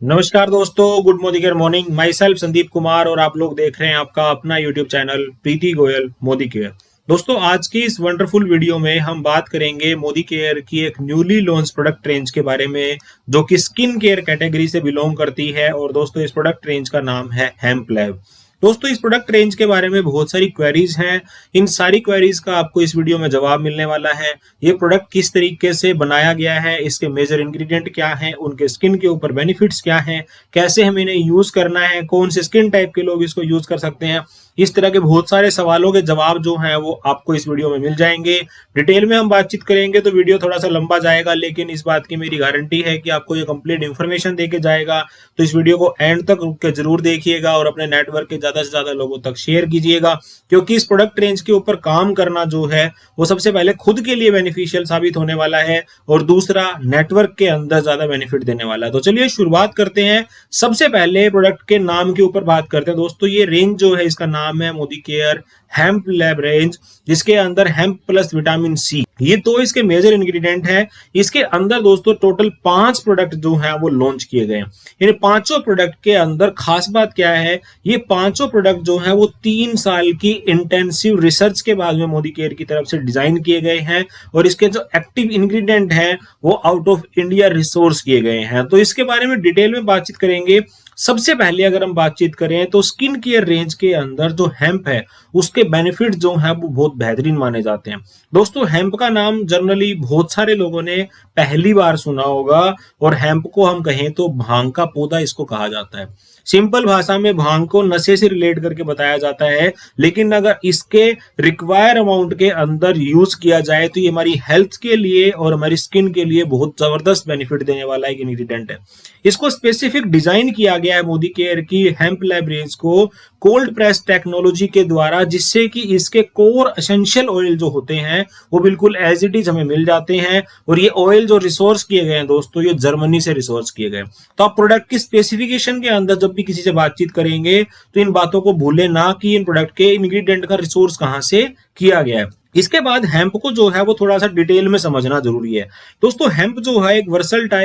नमस्कार दोस्तों, good Modi care morning. My self Sandeep Kumar और आप लोग देख रहे हैं आपका अपना यूट्यूब चैनल प्रीति गोयल मोदी केयर। दोस्तों, आज की इस वंडरफुल वीडियो में हम बात करेंगे मोदी केयर की एक न्यूली लॉन्च प्रोडक्ट रेंज के बारे में, जो कि स्किन केयर कैटेगरी से बिलोंग करती है। और दोस्तों, इस प्रोडक्ट रेंज का नाम है हेम्प लैब। दोस्तों, इस प्रोडक्ट रेंज के बारे में बहुत सारी क्वेरीज हैं। इन सारी क्वेरीज का आपको इस वीडियो में जवाब मिलने वाला है। ये प्रोडक्ट किस तरीके से बनाया गया है, इसके मेजर इंग्रेडिएंट क्या हैं, उनके स्किन के ऊपर बेनिफिट्स क्या हैं, कैसे हमें इन्हें यूज करना है, कौन से स्किन टाइप के लोग इसको यूज कर सकते हैं। इस तरह के बहुत सारे सवालों के जवाब जो हैं वो आपको इस वीडियो में मिल जाएंगे। डिटेल में हम बातचीत करेंगे तो वीडियो थोड़ा सा लंबा जाएगा, लेकिन इस बात की मेरी गारंटी है कि आपको ये कंप्लीट इन्फॉर्मेशन देके जाएगा। तो इस वीडियो को एंड तक रुक के जरूर देखिएगा और अपने नेटवर्क के ज्यादा से ज्यादा लोगों तक शेयर कीजिएगा, क्योंकि इस प्रोडक्ट रेंज के ऊपर काम करना जो है वो सबसे पहले खुद के लिए बेनिफिशियल साबित होने वाला है और दूसरा नेटवर्क के अंदर ज्यादा बेनिफिट देने वाला है। तो चलिए शुरुआत करते हैं। सबसे पहले प्रोडक्ट के नाम के ऊपर बात करते हैं। दोस्तों, ये रेंज जो है इसका नाम है Modi care hemp lab range, जिसके अंदर हेम्प प्लस विटामिन सी, ये तो इसके मेजर इंग्रेडिएंट है। इसके अंदर दोस्तों टोटल 5 प्रोडक्ट जो हैं वो लॉन्च किए गए हैं। इन पांचों प्रोडक्ट के अंदर खास बात क्या है, ये पांचों प्रोडक्ट जो हैं वो 3 साल की इंटेंसिव रिसर्च के बाद में मोदी केयर की तरफ से डिजाइन किए गए हैं और इसके जो एक्टिव इंग्रेडिएंट हैं वो आउट ऑफ इंडिया रिसोर्स किए गए हैं। तो इसके बारे में डिटेल में बातचीत करेंगे। सबसे पहले अगर हम बातचीत करें तो स्किन केयर रेंज के अंदर जो हेम्प है उसके बेनिफिट जो है वो बहुत बेहतरीन माने जाते हैं। दोस्तों, हेम्प का नाम जनरली बहुत सारे लोगों ने पहली बार सुना होगा और हेम्प को हम कहें तो भांग का पौधा इसको कहा जाता है। सिंपल भाषा में भांग को नशे से रिलेट करके बताया जाता है, लेकिन अगर इसके रिक्वायर अमाउंट के अंदर यूज किया जाए तो ये हमारी हेल्थ के लिए और हमारी स्किन के लिए बहुत जबरदस्त बेनिफिट देने वाला एक इंग्रेडिएंट है। इसको स्पेसिफिक डिजाइन किया गया है मोदी केयर की हेम्प लैब रेंज को कोल्ड प्रेस टेक्नोलॉजी के द्वारा, जिससे कि इसके कोर एसेंशियल ऑयल जो होते हैं वो बिल्कुल एज इट इज हमें मिल जाते हैं। और ये ऑयल जो रिसोर्स किए गए हैं दोस्तों, ये जर्मनी से रिसोर्स किए गए। तो आप प्रोडक्ट की स्पेसिफिकेशन के अंदर जब भी किसी से बातचीत करेंगे तो इन बातों को भूले ना कि इन प्रोडक्ट के इंग्रेडिएंट का रिसोर्स कहां से किया गया है। इसके बाद हेम्प को जो है वो थोड़ा सा डिटेल में समझना जरूरी है। दोस्तों, हेम्प जो है एक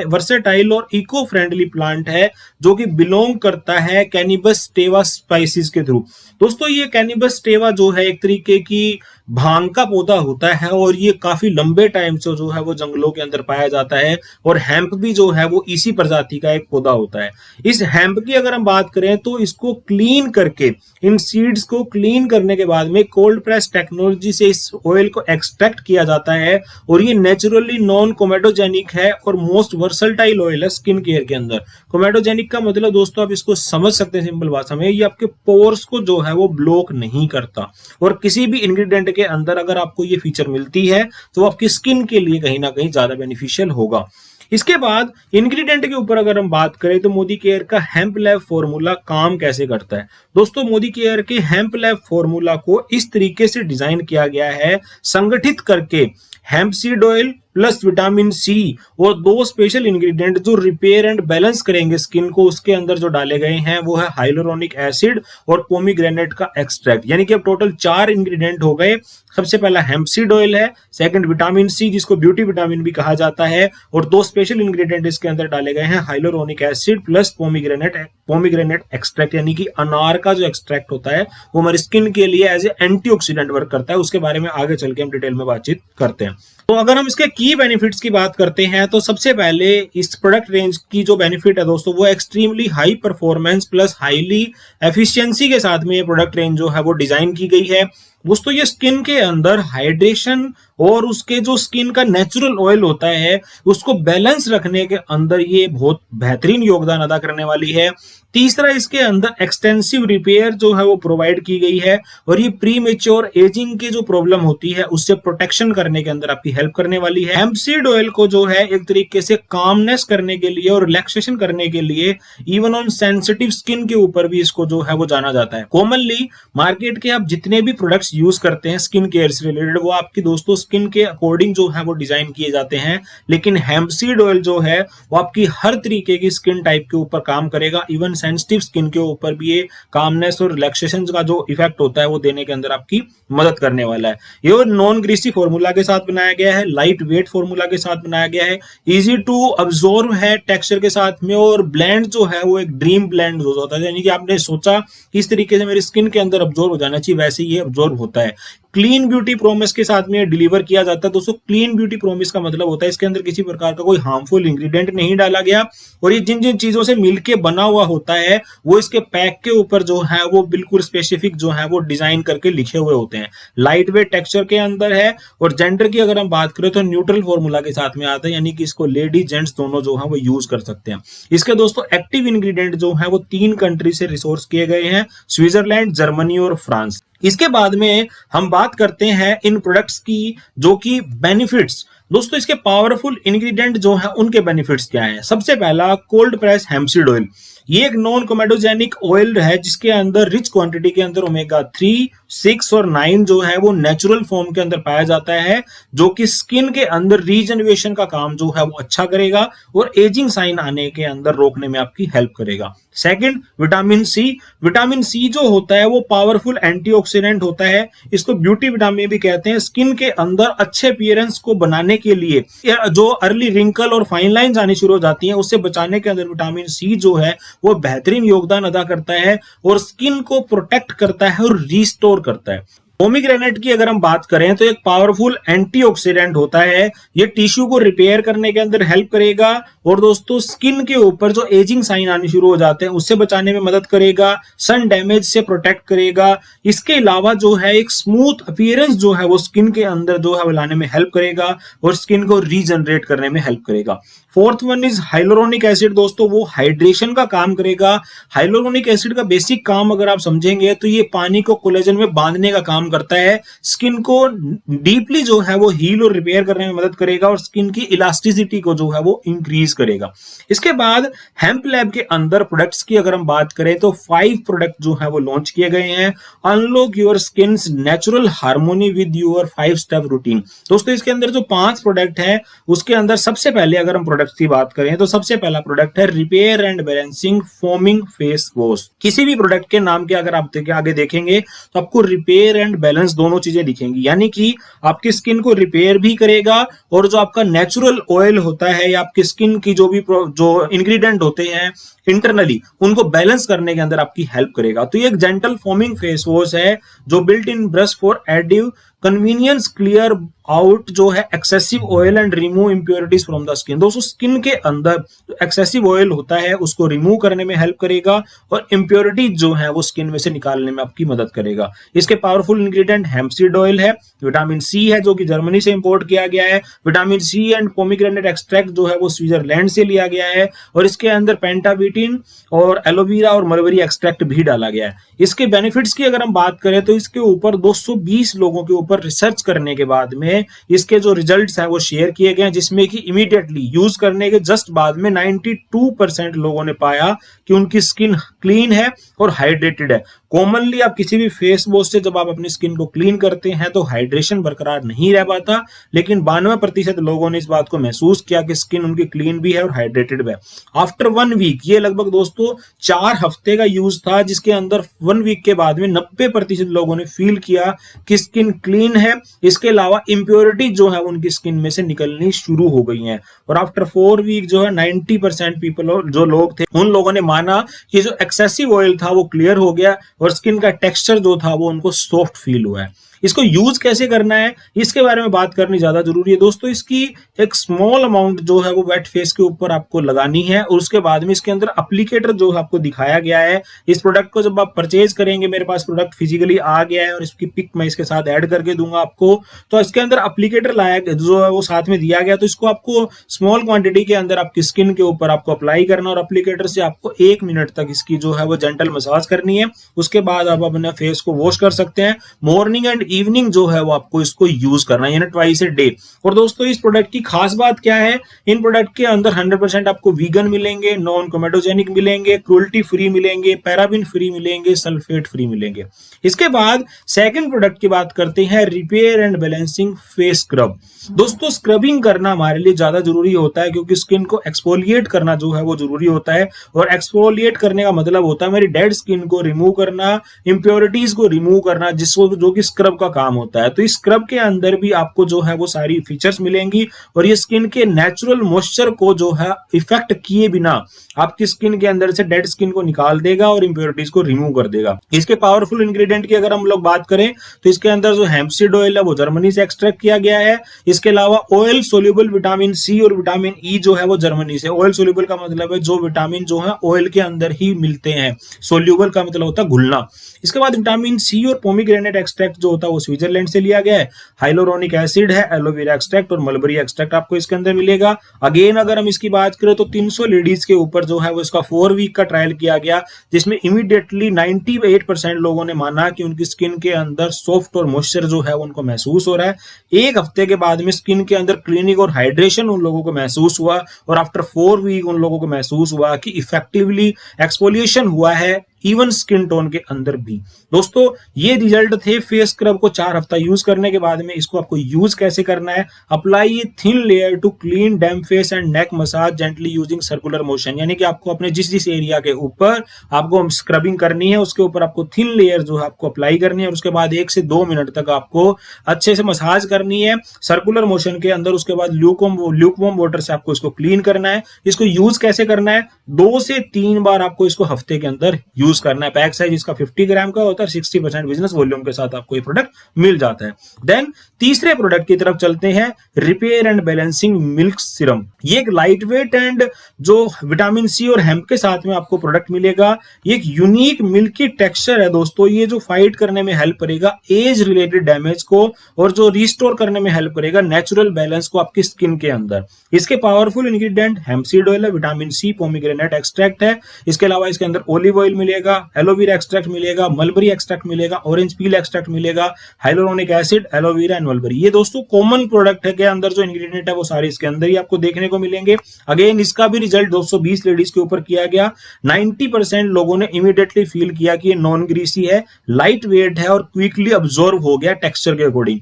वर्सेटाइल और इको फ्रेंडली प्लांट है, जो कि बिलोंग करता है कैनिबस स्टेवा स्पाइसीज के थ्रू। दोस्तों, ये कैनिबस स्टेवा जो है एक तरीके की भांग का पौधा होता है और ये काफी लंबे टाइम से जो है वो जंगलों के अंदर पाया जाता है। और हेम्प भी जो है वो इसी प्रजाति का एक पौधा होता है। इस हेम्प की अगर हम बात करें तो इसको क्लीन करके, इन सीड्स को क्लीन करने के बाद में कोल्ड प्रेस टेक्नोलॉजी से इस ऑयल को एक्सट्रैक्ट किया जाता है और ये नेचुरली नॉन कोमेडोजेनिक है और मोस्ट वर्सटाइल ऑयल है स्किन केयर के अंदर। कोमेडोजेनिक का मतलब दोस्तों आप इसको समझ सकते हैं सिंपल भाषा में, ये आपके पोर्स को जो है वो ब्लॉक नहीं करता। और किसी भी इंग्रेडिएंट के अंदर अगर आपको ये फीचर मिलती है तो आपकी स्किन के लिए कहीं ना कहीं ज्यादा बेनिफिशियल होगा। इसके बाद इंग्रेडिएंट के ऊपर अगर हम बात करें तो मोदी केयर का हेम्प लैब फॉर्मूला काम कैसे करता है। दोस्तों, मोदी केयर के हेम्प लैब फॉर्मूला को इस तरीके से डिजाइन किया गया है, संगठित करके hemp seed oil plus vitamin C और 2 स्पेशल इंग्रेडिएंट जो रिपेयर एंड बैलेंस करेंगे स्किन को, उसके अंदर जो डाले गए हैं वो है हाइलोरोनिक एसिड और पोमीग्रेनेट का एक्सट्रैक्ट। यानी कि अब टोटल 4 इंग्रेडिएंट हो गए। सबसे पहला हेम्प सीड ऑयल है, सेकंड विटामिन सी जिसको ब्यूटी विटामिन भी कहा जाता है, और 2 स्पेशल इंग्रेडिएंट इसके अंदर डाले गए हैं, hyaluronic acid plus pomegranate extract. यानी कि अनार का जो एक्सट्रैक्ट होता है वो हमारी स्किन के लिए एज ए एंटीऑक्सीडेंट वर्क करता है। उसके बारे में आगे चल के हम डिटेल में बातचीत करते हैं। तो अगर हम इसके की बेनिफिट्स की बात करते हैं तो सबसे पहले इस प्रोडक्ट रेंज की जो बेनिफिट है दोस्तों, वो extremely high performance plus highly efficiency के साथ में ये प्रोडक्ट रेंज जो है वो डिजाइन की गई है। दोस्तों, ये स्किन के अंदर हाइड्रेशन और उसके जो स्किन का नेचुरल ऑयल होता है उसको बैलेंस रखने के अंदर ये बहुत बेहतरीन योगदान अदा करने वाली है। तीसरा, इसके अंदर एक्सटेंसिव रिपेयर जो है वो प्रोवाइड की गई है और ये प्री मेच्योर एजिंग की जो प्रॉब्लम होती है उससे प्रोटेक्शन करने के अंदर आपकी हेल्प करने वाली है। हेम्प सीड ऑयल को जो है एक तरीके से कामनेस करने के लिए और रिलैक्सेशन करने के लिए इवन ऑन सेंसिटिव स्किन के ऊपर भी इसको जो है वो जाना जाता है। कॉमनली मार्केट के आप जितने भी प्रोडक्ट्स यूज करते हैं स्किन केयर से रिलेटेड, वो आपकी दोस्तों स्किन के अकॉर्डिंग जो है वो डिजाइन किए जाते हैं, लेकिन हेम्प सीड ऑयल जो है वो आपकी हर तरीके की स्किन टाइप के ऊपर काम करेगा। इवन सेंसिटिव स्किन के ऊपर भी ये कामनेस और रिलैक्सेशन का जो इफेक्ट होता है वो देने के अंदर आपकी मदद करने वाला है। ये नॉन ग्रीसी फॉर्मूला के साथ बनाया गया है, लाइट वेट फॉर्मूला के साथ बनाया गया है, इजी टू अब्सॉर्ब है टेक्सचर के साथ में, और ब्लेंड जो है वो एक ड्रीम ब्लेंड होता है, यानी कि आपने सोचा कि इस तरीके से मेरी स्किन के अंदर अब्सॉर्ब हो जाना चाहिए, वैसे ही ये अब्सॉर्ब होता है। क्लीन ब्यूटी प्रोमिस के साथ में डिलीवर किया जाता है। दोस्तों क्लीन ब्यूटी प्रोमिस का मतलब होता है इसके अंदर किसी प्रकार का कोई हार्मफुल इंग्रेडिएंट नहीं डाला गया, और ये जिन जिन चीजों से मिलके बना हुआ होता है वो इसके पैक के ऊपर जो है वो बिल्कुल स्पेसिफिक जो है वो डिजाइन करके लिखे हुए होते हैं। लाइट वेट टेक्सचर के अंदर है, और जेंडर की अगर हम बात करें तो न्यूट्रल फॉर्मूला के साथ में आता है, यानी कि इसको लेडी जेंट्स दोनों जो है वो यूज कर सकते हैं। इसके दोस्तों एक्टिव इंग्रेडिएंट जो है वो 3 कंट्री से रिसोर्स किए गए हैं, स्विट्जरलैंड, जर्मनी और फ्रांस। इसके बाद में हम बात करते हैं इन प्रोडक्ट्स की जो कि बेनिफिट्स। दोस्तों इसके पावरफुल इंग्रेडिएंट जो है उनके बेनिफिट्स क्या हैं। सबसे पहला cold press hemp seed oil, ये एक नॉन कोमेडोजेनिक ऑयल है जिसके अंदर रिच क्वांटिटी के अंदर ओमेगा 3, 6 और 9 जो है वो नेचुरल फॉर्म के अंदर पाया जाता है, जो कि स्किन के अंदर रीजनरेशन का काम जो है वो अच्छा करेगा और एजिंग साइन आने के अंदर रोकने में आपकी हेल्प करेगा। Second, vitamin C. Vitamin C जो होता है वो पावरफुल एंटीऑक्सीडेंट होता है, इसको ब्यूटी विटामिन भी कहते हैं। स्किन के अंदर अच्छे अपीयरेंस को बनाने के लिए, जो अर्ली रिंकल और फाइन लाइंस आनी शुरू हो जाती हैं उससे बचाने के अंदर विटामिन सी जो है वो बेहतरीन योगदान अदा करता है और स्किन को प्रोटेक्ट करता है और रिस्टोर करता है। पोमीग्रेनेट की अगर हम बात करें तो एक पावरफुल एंटीऑक्सीडेंट होता है, ये टिश्यू को रिपेयर करने के अंदर हेल्प करेगा, और दोस्तों स्किन के ऊपर जो एजिंग साइन आने शुरू हो जाते हैं उससे बचाने में मदद करेगा, सन डैमेज से प्रोटेक्ट करेगा। इसके अलावा जो है एक स्मूथ अपीयरेंस जो है वो स्किन के अंदर जो है वो लाने में हेल्प करेगा और स्किन को रीजनरेट करने में हेल्प करेगा। Fourth one is hyaluronic acid. दोस्तों वो हाइड्रेशन का काम करेगा। हाइलोरोनिक एसिड का बेसिक काम अगर आप समझेंगे तो ये पानी को कोलेजन में बांधने का काम करता है, स्किन को डीपली जो है वो हील और रिपेयर करने में मदद करेगा और स्किन की इलास्टिसिटी को जो है वो इंक्रीज करेगा। इसके बाद हेम्प लैब के अंदर प्रोडक्ट्स की अगर हम बात करें तो 5 प्रोडक्ट जो है वो लॉन्च किए गए हैं। Unlock your skins natural harmony with your 5 step routine. दोस्तों इसके अंदर जो 5 प्रोडक्ट है उसके अंदर सबसे पहले अगर हम प्रोडक्ट की बात करें तो सबसे पहला प्रोडक्ट है repair and balancing foaming face wash. किसी भी प्रोडक्ट के नाम के अगर आप आगे देखेंगे तो आपको रिपेयर एंड बैलेंस दोनों चीजें दिखेंगी, यानी कि आपकी स्किन को रिपेयर भी करेगा और जो आपका नेचुरल ऑयल होता है या आपकी स्किन की जो भी जो इंग्रेडिएंट होते हैं इंटरनली उनको बैलेंस करने के अंदर आपकी हेल्प करेगा। तो ये एक जेंटल फोमिंग फेस वॉश है जो built in brush for added convenience clear out जो है excessive oil and remove impurities from the skin. दोस्तों स्किन के अंदर एक्सेसिव ऑयल होता है उसको रिमूव करने में हेल्प करेगा और इंप्योरिटीज जो है वो स्किन में से निकालने में आपकी मदद करेगा। इसके powerful ingredient hemp seed oil है, विटामिन सी है जो कि जर्मनी से इंपोर्ट किया गया है, vitamin C and pomegranate extract जो है वो स्विट्जरलैंड से लिया गया है, और इसके अंदर पेंटाबिटिन और एलोवेरा और मलबेरी एक्सट्रैक्ट भी डाला गया है। इसके बेनिफिट्स की अगर हम बात करें तो इसके ऊपर 220 लोगों के ऊपर रिसर्च करने के बाद में इसके जो रिजल्ट्स हैं वो शेयर किए गए हैं, जिसमें कि इमीडिएटली यूज करने के जस्ट बाद में 92% लोगों ने पाया कि उनकी स्किन क्लीन है और हाइड्रेटेड है। कॉमनली आप किसी भी फेस वॉश से जब आप अपनी स्किन को क्लीन करते हैं तो हाइड्रेशन बरकरार नहीं रह पाता, लेकिन 92% लोगों ने इस बात को महसूस किया कि स्किन उनकी क्लीन भी है और हाइड्रेटेड भी है। आफ्टर 1 वीक, ये लगभग दोस्तों 4 हफ्ते का यूज था, जिसके अंदर 1 वीक के बाद में 90% लोगों ने फील किया कि स्किन क्लीन है। इसके अलावा इंप्योरिटी जो है उनकी स्किन में से निकलनी शुरू हो गई हैं, और आफ्टर 4 वीक जो है 90% पीपल जो लोग थे उन लोगों ने माना कि जो एक्सेसिव ऑयल था वो क्लियर हो गया और स्किन का टेक्सचर जो था वो उनको सॉफ्ट फील हुआ है। इसको यूज कैसे करना है इसके बारे में बात करनी ज्यादा जरूरी है। दोस्तों इसकी एक स्मॉल अमाउंट जो है वो वेट फेस के ऊपर आपको लगानी है, और उसके बाद में इसके अंदर एप्लीकेटर जो आपको दिखाया गया है। इस प्रोडक्ट को जब आप परचेज करेंगे, मेरे पास प्रोडक्ट फिजिकली आ गया है और इसकी पिक मैं इसके साथ ऐड करके दूंगा आपको, तो इसके अंदर एप्लीकेटर लाया जो है वो साथ में दिया गया, तो इसको आपको स्मॉल क्वांटिटी के अंदर आपकी स्किन के ऊपर आपको अप्लाई करना, और एप्लीकेटर से आपको 1 मिनट तक इसकी जो है वो जेंटल मसाज करनी है। उसके बाद आप अपने फेस को वॉश कर सकते हैं। मॉर्निंग एंड इवनिंग जो है वो आपको इसको यूज करना है, यानी ट्वाइस ए डे। और दोस्तों इस प्रोडक्ट की खास बात क्या है, इन प्रोडक्ट के अंदर 100% आपको वीगन मिलेंगे, नॉन कोमेटोजेनिक मिलेंगे, क्रुएल्टी फ्री मिलेंगे, पैराबिन फ्री मिलेंगे, सल्फेट फ्री मिलेंगे। इसके बाद सेकंड प्रोडक्ट की बात करते हैं, repair and balancing face scrub. दोस्तों स्क्रबिंग करना हमारे लिए ज्यादा जरूरी होता है क्योंकि स्किन को एक्सफोलिएट करना जो है वो जरूरी होता है, और एक्सफोलिएट करने का मतलब होता है मेरी डेड स्किन को रिमूव करना, इंप्योरिटीज को रिमूव करना, जिसको जो कि स्क्रब का काम होता है। तो इस स्क्रब के अंदर भी आपको जो है वो सारी फीचर्स मिलेंगी और ये स्किन के नेचुरल मॉइस्चर को जो है इफेक्ट किए बिना आपकी स्किन के अंदर से डेड स्किन को निकाल देगा और इंप्योरिटीज को रिमूव कर देगा। इसके पावरफुल इंग्रेडिएंट की अगर हम लोग बात करें तो इसके अंदर जो हेम्पसीड ऑयल है वो जर्मनी से एक्सट्रैक्ट किया गया है। इसके अलावा ऑयल सोल्यूबल विटामिन सी और विटामिन ई जो है वो जर्मनी से। ऑयल सोल्यूबल का मतलब है जो विटामिन जो है ऑयल के अंदर ही मिलते हैं, सोल्यूबल का मतलब होता है घुलना। इसके बाद विटामिन सी और पोमीग्रेनेट एक्सट्रैक्ट जो होता है वो स्विट्जरलैंड से लिया गया है। हाइलोरोनिक एसिड है, एलोवेरा एक्सट्रैक्ट और मलबरी एक्सट्रैक्ट आपको इसके अंदर मिलेगा। अगेन अगर हम इसकी बात करें तो 300 लेडीज के ऊपर जो है वो इसका 4 वीक का ट्रायल किया गया, जिसमें इमीडिएटली 98% लोगों ने माना कि उनकी स्किन के अंदर सॉफ्ट और मॉइस्चर जो है उनको महसूस हो रहा है। एक हफ्ते के बाद में स्किन के अंदर क्लीनिंग और हाइड्रेशन उन लोगों को महसूस हुआ, और आफ्टर 4 वीक उन लोगों को महसूस हुआ कि इफेक्टिवली एक्सफोलिएशन हुआ है इवन स्किन टोन के अंदर भी। दोस्तों ये रिजल्ट थे फेस स्क्रब को 4 हफ्ता यूज करने के बाद में। इसको आपको यूज कैसे करना है, apply a thin layer to clean damp face and neck massage gently using circular motion, यानी कि आपको अपने जिस एरिया के ऊपर आपको स्क्रबिंग करनी है उसके ऊपर आपको थिन लेयर जो है आपको अप्लाई करनी है, और उसके बाद 1 से 2 मिनट तक आपको अच्छे से मसाज करनी है सर्कुलर मोशन के अंदर। उसके बाद ल्यूकवार्म वाटर से आपको इसको क्लीन करना है। इसको यूज कैसे करना है, 2 से 3 बार आपको इसको हफ्ते के अंदर यूज करना है। पैक साइज इसका 50 ग्राम का होता है, 60% बिजनेस वॉल्यूम के साथ आपको ये प्रोडक्ट मिल जाता है। देन तीसरे प्रोडक्ट की तरफ चलते हैं, repair and balancing milk serum. ये एक लाइट वेट एंड जो विटामिन सी और हेम्प के साथ में आपको प्रोडक्ट मिलेगा। ये एक यूनिक मिल्की टेक्सचर है दोस्तों, ये जो फाइट करने में हेल्प करेगा एज रिलेटेड डैमेज को, और जो रिस्टोर करने में हेल्प करेगा नेचुरल बैलेंस को आपकी स्किन के अंदर। इसके पावरफुल इंग्रेडिएंट हेम्पसीड ऑयल है, विटामिन सी, पोमीग्रेनेट एक्सट्रैक्ट है। इसके अलावा इसके अंदर ओलिव ऑयल मिलेगा, एलोवेरा एक्सट्रैक्ट मिलेगा, मलबरी एक्सट्रैक्ट मिलेगा, ऑरेंज पील एक्सट्रैक्ट मिलेगा, hyaluronic acid, aloe vera and mulberry. ये दोस्तों कॉमन प्रोडक्ट है के अंदर जो इंग्रेडिएंट है वो सारे इसके अंदर ही आपको देखने को मिलेंगे। अगेन इसका भी रिजल्ट 220 लेडीज के ऊपर किया गया। 90% लोगों ने इमीडिएटली फील किया कि ये नॉन ग्रीसी है, लाइट वेट है और क्विकली अब्सॉर्ब हो गया टेक्सचर के अकॉर्डिंग।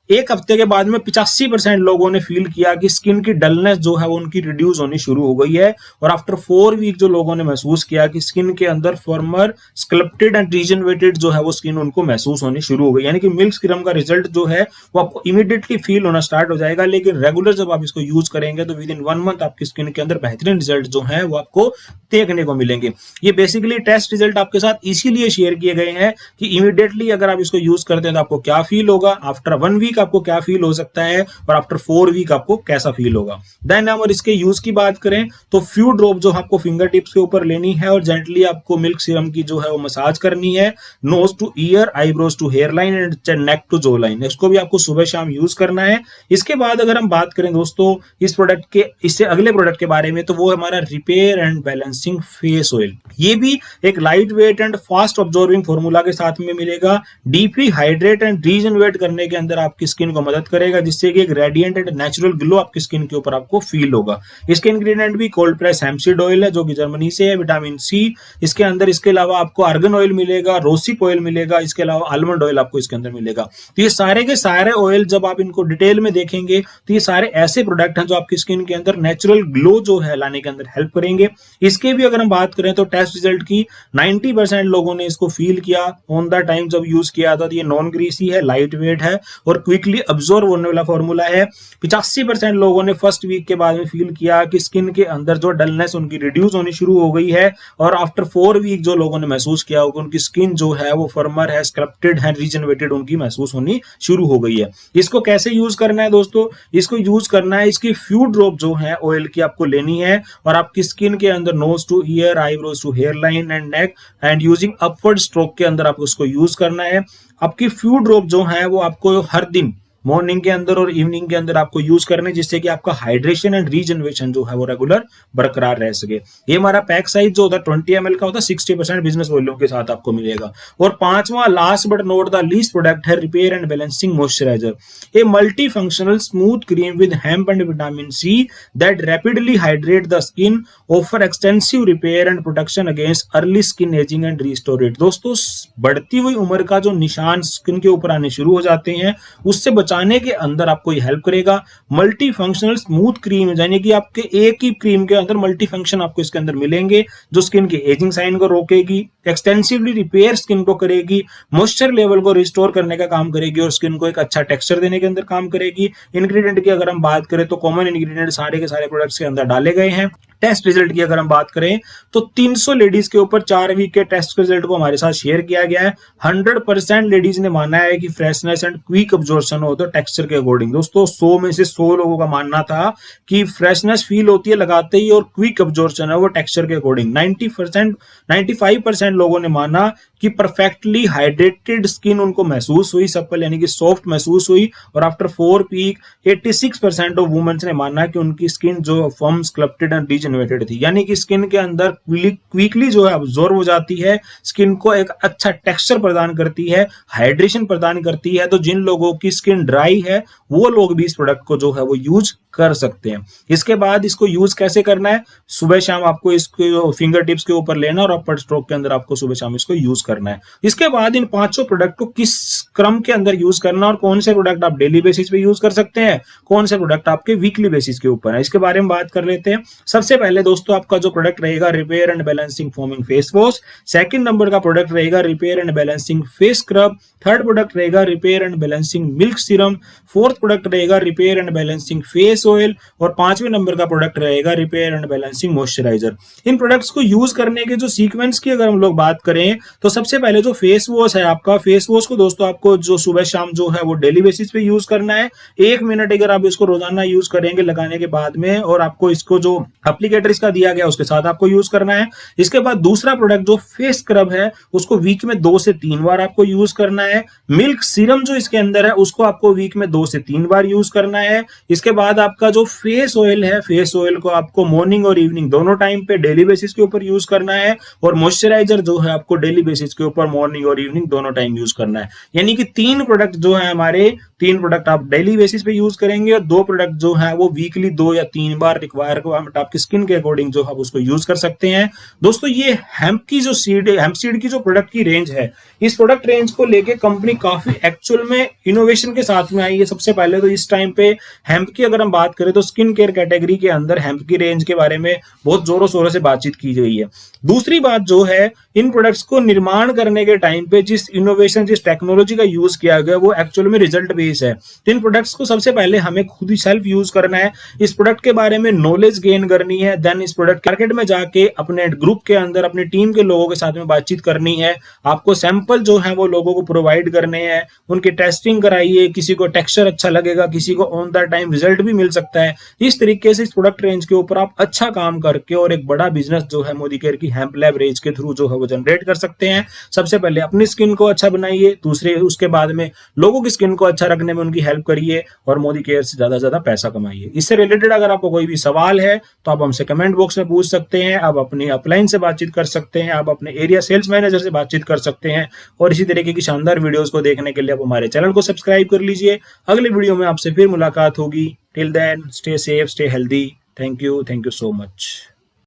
1 हफ्ते के बाद में 85% लोगों ने फील किया कि स्किन की डलनेस जो है वो उनकी रिड्यूस होनी शुरू हो गई है, और आफ्टर 4 वीक जो लोगों ने महसूस किया कि स्किन के अंदर फॉर्मर स्कल्प्टेड एंड रीजनरेटेड जो है वो स्किन उनको महसूस होनी शुरू हो गई। यानी कि मिल्क सीरम का रिजल्ट जो है वो आपको इमीडिएटली फील होना स्टार्ट हो जाएगा, लेकिन रेगुलर जब आप इसको यूज करेंगे तो विद इन 1 मंथ आपकी स्किन के अंदर बेहतरीन रिजल्ट जो है वो आपको देखने को मिलेंगे। ये बेसिकली टेस्ट रिजल्ट आपके साथ इसीलिए शेयर किए गए हैं कि इमीडिएटली अगर आप इसको यूज करते हैं तो आपको क्या फील होगा, आफ्टर 1 वीक आपको क्या फील हो सकता है, और आफ्टर 4 वीक आपको कैसा फील होगा। देन अगर इसके यूज की बात करें तो फ्यू ड्रॉप जो आपको फिंगर टिप्स के ऊपर लेनी है और जेंटली आपको मिल्क सीरम की जो है वो मसाज करनी है, nose to ear, eyebrows to hair line and neck to jaw line. इसको भी आपको सुबह शाम यूज करना है। इसके बाद अगर हम बात करें दोस्तों इस प्रोडक्ट के इससे अगले प्रोडक्ट के बारे में, तो वो हमारा repair and balancing face oil. ये भी एक light weight and fast absorbing formula के साथ में मिलेगा। डीपली हाइड्रेट एंड रीजनरेट करने के अंदर आपकी स्किन को मदद करेगा, जिससे कि एक रेडिएंट एंड नेचुरल ग्लो आपकी स्किन के ऊपर आपको फील होगा। इसके इंग्रेडिएंट भी कोल्ड प्रेस हेम्पसीड ऑयल है जो कि जर्मनी से है, विटामिन सी इसके अंदर, इसके अलावा आपको आर्गन ऑयल मिलेगा, रोसिप ऑयल मिलेगा, इसके अलावा आलमंड ऑयल आपको इसके अंदर मिलेगा। तो ये सारे के सारे ऑयल जब आप इनको डिटेल में देखेंगे तो ये सारे ऐसे प्रोडक्ट हैं जो आपकी स्किन के अंदर नेचुरल ग्लो जो है लाने के अंदर हेल्प करेंगे। इसके भी अगर हम बात करें तो टेस्ट रिजल्ट की 90% लोगों ने इसको फील किया ऑन द टाइम जब यूज किया था। तो ये नॉन ग्रीसी है, लाइट वेट है और क्विकली अब्सॉर्ब होने वाला फॉर्मूला है। 85% लोगों ने फर्स्ट वीक के बाद में फील किया कि स्किन के अंदर जो डलनेस उनकी रिड्यूस होनी शुरू हो गई है, और आफ्टर 4 वीक जो लोगों ने महसूस किया होगा उनकी स्किन जो है वो फर्मर है, स्क्रप्टेड है, रीजनरेटेड उनकी महसूस होनी शुरू हो गई है। इसको कैसे यूज करना है दोस्तों, इसको यूज करना है, इसकी फ्यू ड्रॉप जो है ऑयल की आपको लेनी है और आपकी स्किन के अंदर nose to ear, eyebrows to hair line and neck and using upward stroke के अंदर आपको इसको यूज करना है। आपकी फ्यू ड्रॉप जो है वो आपको हर दिन मॉर्निंग के अंदर और इवनिंग के अंदर आपको यूज करने, जिससे कि आपका हाइड्रेशन एंड रीजनरेशन जो है वो रेगुलर बरकरार रह सके। ये हमारा पैक साइज जो होता है 20 ml का होता है, 60% बिजनेस वॉल्यूम के साथ आपको मिलेगा। और पांचवा last but not the least product है repair and balancing moisturiser, a multi functional smooth cream with hemp and vitamin C that rapidly hydrate the skin, offer extensive repair and protection against early skin ageing and restore it. दोस्तों बढ़ती हुई उम्र का जो निशान skin के ऊपर आने शुरू हो जाते हैं, उससे बचाने के अंदर आपको ये हेल्प करेगा। मल्टी फंक्शनल स्मूथ क्रीम, यानी कि आपके एक ही क्रीम के अंदर मल्टी फंक्शन आपको इसके अंदर मिलेंगे, जो स्किन की एजिंग साइन को रोकेगी, एक्सटेंसिवली रिपेयर स्किन को करेगी, मॉइस्चर लेवल को रिस्टोर करने का काम करेगी और स्किन को एक अच्छा टेक्सचर देने के अंदर काम करेगी। इंग्रेडिएंट की अगर हम बात करें तो कॉमन इंग्रेडिएंट सारे के सारे प्रोडक्ट्स के अंदर डाले गए हैं। टेस्ट रिजल्ट की अगर हम बात करें तो 300 लेडीज के ऊपर 4 वीक के टेस्ट रिजल्ट को हमारे साथ शेयर किया गया है। 100% लेडीज ने माना है कि फ्रेशनेस एंड क्विक अब्जॉर्प्शन होता है टेक्सचर के अकॉर्डिंग। दोस्तों 100 में से 100 लोगों का मानना था कि फ्रेशनेस फील होती है लगाते ही और क्विक अब्जॉर्प्शन है वो टेक्सचर के अकॉर्डिंग। 95% लोगों ने माना कि परफेक्टली हाइड्रेटेड स्किन उनको महसूस हुई, सप्पल यानी कि सॉफ्ट महसूस हुई। और आफ्टर 4 वीक 86% ऑफ वुमेन्स ने माना कि उनकी स्किन जो फर्म स्कल्प्टेड एंड रीजनरेटेड थी, यानी कि स्किन के अंदर क्विकली जो है अब्जॉर्ब हो जाती है, स्किन को एक अच्छा टेक्सचर प्रदान करती है, हाइड्रेशन प्रदान करती है। तो जिन लोगों की स्किन ड्राई है वो लोग भी इस प्रोडक्ट को जो है वो यूज कर सकते हैं। इसके बाद इसको यूज कैसे करना है, सुबह शाम आपको इसको फिंगर टिप्स के ऊपर लेना और अपर स्ट्रोक के अंदर आपको सुबह शाम इसको यूज करना है। इसके बाद इन पांचों प्रोडक्ट को किस क्रम के अंदर यूज करना और कौन से प्रोडक्ट आप डेली बेसिस पे यूज कर सकते हैं, कौन से प्रोडक्ट आपके वीकली बेसिस के ऊपर है, इसके बारे में बात कर लेते हैं। सबसे पहले दोस्तों आपका जो प्रोडक्ट रहेगा repair and balancing foaming face wash. Second number का प्रोडक्ट रहेगा repair and balancing face scrub. Third product रहेगा repair and balancing milk serum. Fourth product रहेगा repair and balancing face oil. और पांचवें नंबर का प्रोडक्ट रहेगा repair and balancing moisturiser. इन products को यूज करने के जो सीक्वेंस की अगर हम लोग बात करें तो सबसे पहले जो फेस वॉश है आपका, फेस वॉश को दोस्तों आपको जो सुबह शाम जो है वो डेली बेसिस पे यूज करना है। 1 मिनट अगर आप इसको रोजाना यूज करेंगे लगाने के बाद में, और आपको इसको जो एप्लीकेटर इसका दिया गया उसके साथ आपको यूज करना है। इसके बाद दूसरा प्रोडक्ट जो फेस स्क्रब है उसको वीक में 2 से 3 बार आपको यूज करना है। मिल्क सीरम जो इसके अंदर है उसको आपको वीक में 2 से 3 बार यूज करना है। इसके बाद आपका जो फेस ऑयल है, फेस ऑयल को आपको मॉर्निंग और इवनिंग दोनों टाइम पे डेली बेसिस के ऊपर यूज करना है। और मॉइस्चराइजर जो है आपको डेली बेसिस के ऊपर मॉर्निंग और इवनिंग दोनों टाइम यूज करना है। यानी कि 3 प्रोडक्ट जो है हमारे, 3 प्रोडक्ट आप डेली बेसिस पे यूज करेंगे और 2 प्रोडक्ट जो है वो वीकली 2 या 3 बार रिक्वायरमेंट आपकी स्किन के अकॉर्डिंग जो है उसको यूज कर सकते हैं। दोस्तों ये हेम्प की जो सीड है, हेम्प सीड की जो प्रोडक्ट की रेंज है, इस प्रोडक्ट रेंज को लेके कंपनी काफी एक्चुअल में इनोवेशन के साथ में आई है। सबसे पहले तो इस टाइम पे हेम्प की अगर हम बात करें तो स्किन केयर कैटेगरी के अंदर हेम्प की रेंज के बारे में बहुत जोरों शोरों से बातचीत की गई है। दूसरी बात जो है, इन प्रोडक्ट्स को निर्माण करने के टाइम पे जिस इनोवेशन, जिस टेक्नोलॉजी का यूज किया गया वो एक्चुअल में रिजल्ट बेस्ड है। तो इन प्रोडक्ट्स को सबसे पहले हमें खुद ही सेल्फ यूज करना है, इस प्रोडक्ट के बारे में नॉलेज गेन करनी है, देन इस प्रोडक्ट मार्केट में जाके अपने ग्रुप के अंदर अपनी टीम के लोगों के साथ में बातचीत करनी है। आपको सैंपल जो है वो लोगों को प्रोवाइड करने हैं, उनकी टेस्टिंग कराइए, किसी को टेक्सचर अच्छा लगेगा, किसी को ऑन द टाइम रिजल्ट भी मिल सकता है। इस तरीके से इस प्रोडक्ट रेंज के ऊपर आप अच्छा काम करके और एक बड़ा बिजनेस जो है मोदी केयर की हेम्प लैब रेंज के थ्रू जो है वो जनरेट कर सकते हैं। सबसे पहले अपनी स्किन को अच्छा बनाइए, दूसरे उसके बाद में लोगों की स्किन को अच्छा रखने में उनकी हेल्प करिए और मोदी केयर से ज्यादा पैसा कमाइए। इससे रिलेटेड अगर आपको कोई भी सवाल है तो आप हमसे कमेंट बॉक्स में पूछ सकते हैं, आप अपनी अपलाइन से बातचीत कर सकते हैं, आप अपने एरिया सेल्स मैनेजर से बातचीत कर सकते हैं। और इसी तरीके की शानदार वीडियोस को देखने के लिए आप हमारे चैनल को सब्सक्राइब कर लीजिए। अगले वीडियो में आपसे फिर मुलाकात होगी। Till then stay safe, stay healthy. Thank you so much.